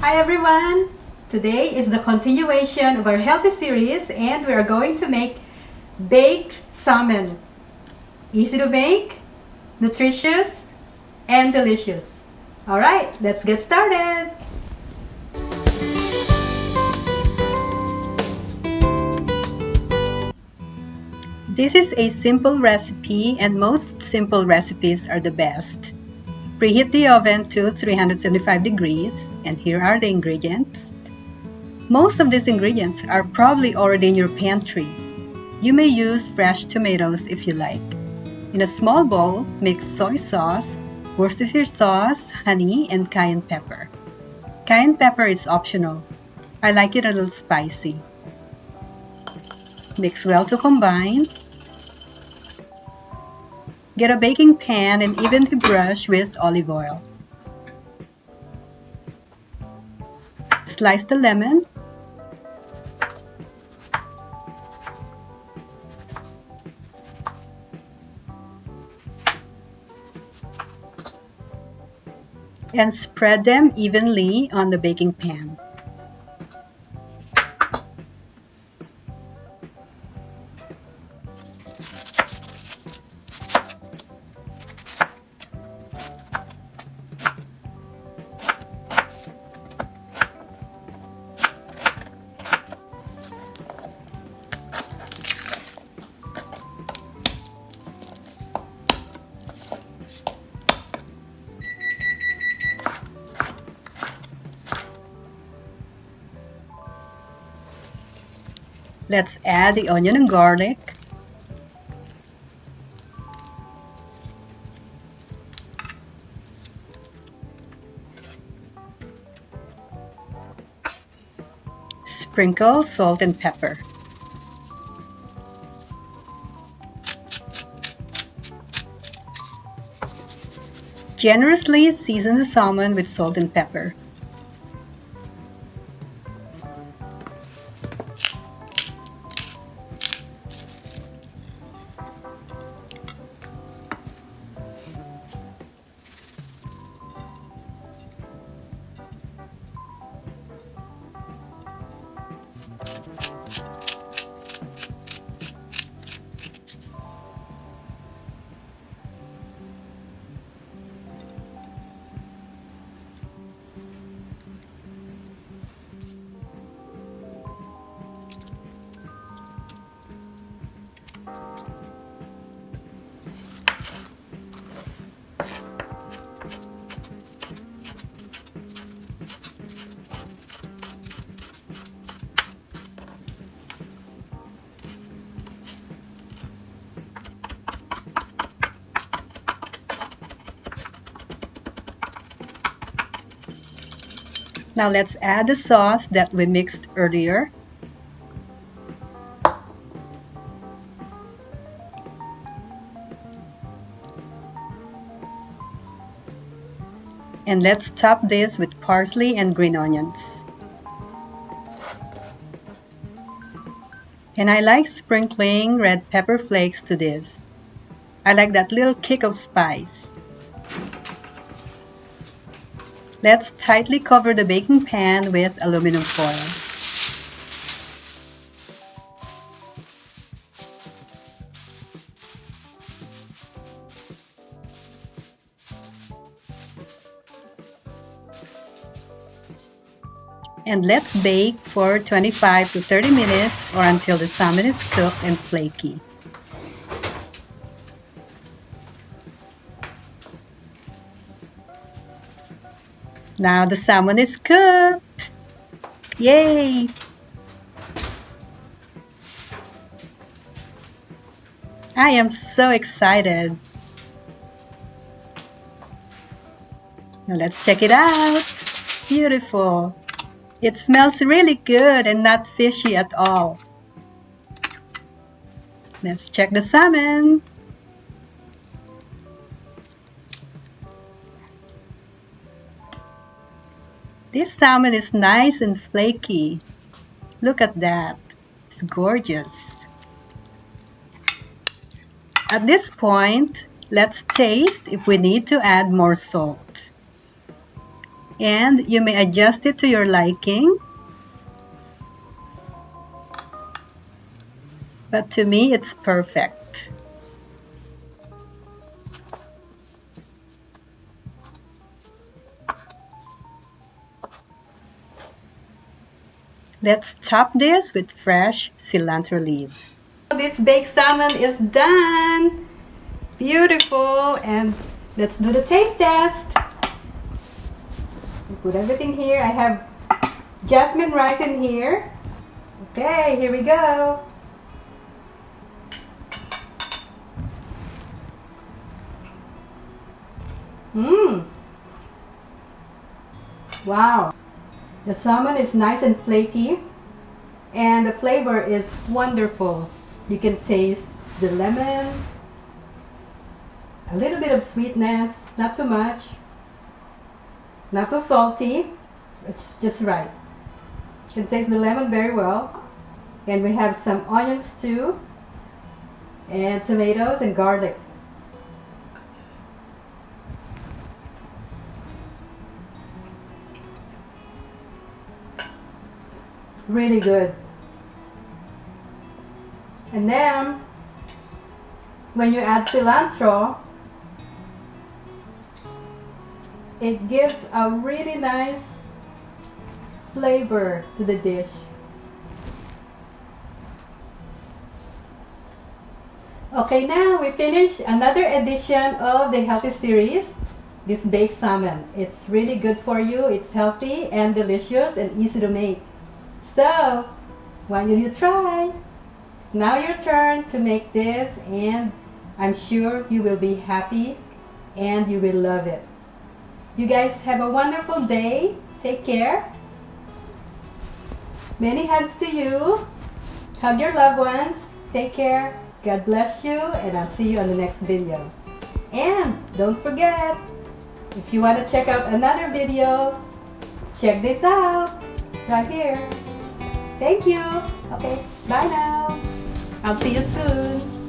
Hi everyone! Today is the continuation of our healthy series and we are going to make baked salmon. Easy to make, nutritious, and delicious. Alright, let's get started! This is a simple recipe and most simple recipes are the best. Preheat the oven to 375 degrees and here are the ingredients. Most of these ingredients are probably already in your pantry. You may use fresh tomatoes if you like. In a small bowl, mix soy sauce, Worcestershire sauce, honey, and cayenne pepper. Cayenne pepper is optional. I like it a little spicy. Mix well to combine. Get a baking pan and evenly brush with olive oil. Slice the lemon. And spread them evenly on the baking pan. Let's add the onion and garlic. Sprinkle salt and pepper. Generously season the salmon with salt and pepper. Now let's add the sauce that we mixed earlier. And let's top this with parsley and green onions. And I like sprinkling red pepper flakes to this. I like that little kick of spice. Let's tightly cover the baking pan with aluminum foil. And let's bake for 25 to 30 minutes or until the salmon is cooked and flaky. Now the salmon is cooked! Yay! I am so excited! Now let's check it out! Beautiful! It smells really good and not fishy at all. Let's check the salmon! This salmon is nice and flaky. Look at that. It's gorgeous. At this point, let's taste if we need to add more salt. And you may adjust it to your liking. But to me, it's perfect. Let's top this with fresh cilantro leaves. This baked salmon is done. Beautiful. And let's do the taste test. Put everything here. I have jasmine rice in here. Okay, here we go. Wow. The salmon is nice and flaky, and the flavor is wonderful. You can taste the lemon, a little bit of sweetness, not too much, not too salty, it's just right. You can taste the lemon very well. And we have some onions too, and tomatoes and garlic. Really good. And then when you add cilantro, it gives a really nice flavor to the dish. Okay, now we finish another edition of the healthy series, this baked salmon. It's really good for you, it's healthy and delicious and easy to make. So, why don't you try? It's now your turn to make this, and I'm sure you will be happy and you will love it. You guys have a wonderful day. Take care. Many hugs to you. Hug your loved ones. Take care. God bless you, and I'll see you on the next video. And don't forget, if you want to check out another video, check this out right here. Thank you. Okay, bye now. I'll see you soon.